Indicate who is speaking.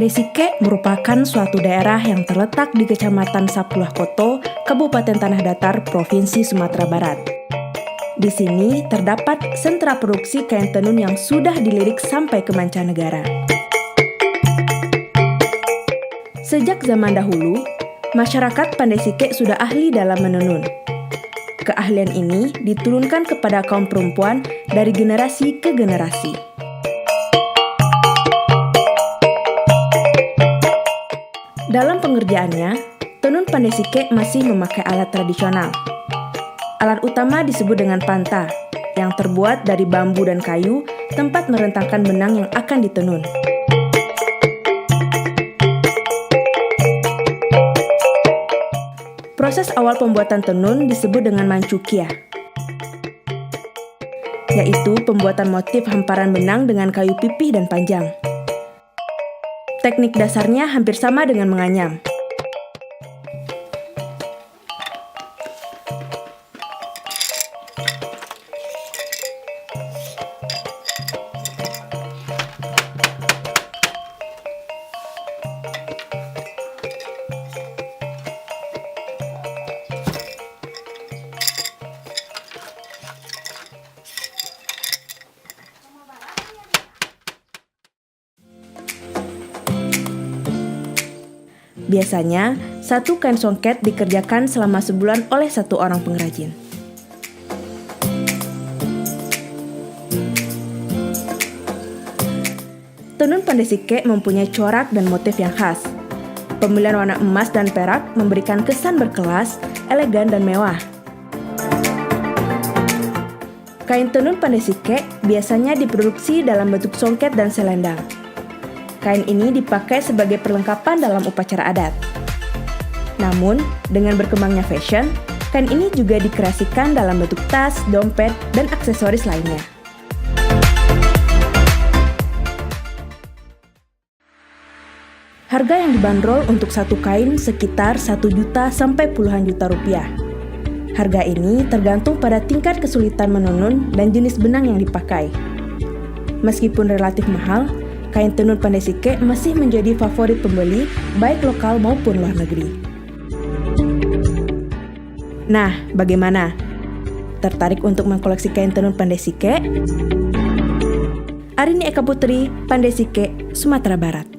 Speaker 1: Pandai Sike merupakan suatu daerah yang terletak di Kecamatan Sapuluh Koto, Kabupaten Tanah Datar, Provinsi Sumatera Barat. Di sini terdapat sentra produksi kain tenun yang sudah dilirik sampai ke mancanegara. Sejak zaman dahulu, masyarakat Pandai Sike sudah ahli dalam menenun. Keahlian ini diturunkan kepada kaum perempuan dari generasi ke generasi. Dalam pengerjaannya, tenun Pandai Sike masih memakai alat tradisional. Alat utama disebut dengan panta, yang terbuat dari bambu dan kayu, tempat merentangkan benang yang akan ditenun. Proses awal pembuatan tenun disebut dengan mancukia, yaitu pembuatan motif hamparan benang dengan kayu pipih dan panjang. Teknik dasarnya hampir sama dengan menganyam. Biasanya, satu kain songket dikerjakan selama sebulan oleh satu orang pengrajin. Tenun Pandai Sike mempunyai corak dan motif yang khas. Pemilihan warna emas dan perak memberikan kesan berkelas, elegan, dan mewah. Kain tenun Pandai Sike biasanya diproduksi dalam bentuk songket dan selendang. Kain ini dipakai sebagai perlengkapan dalam upacara adat. Namun, dengan berkembangnya fashion, kain ini juga dikreasikan dalam bentuk tas, dompet, dan aksesoris lainnya. Harga yang dibanderol untuk satu kain sekitar 1 juta sampai puluhan juta rupiah. Harga ini tergantung pada tingkat kesulitan menenun dan jenis benang yang dipakai. Meskipun relatif mahal, kain tenun Pandai Sike masih menjadi favorit pembeli, baik lokal maupun luar negeri. Nah, bagaimana? Tertarik untuk mengkoleksi kain tenun Pandai Sike? Arini Eka Putri, Pandai Sike, Sumatera Barat.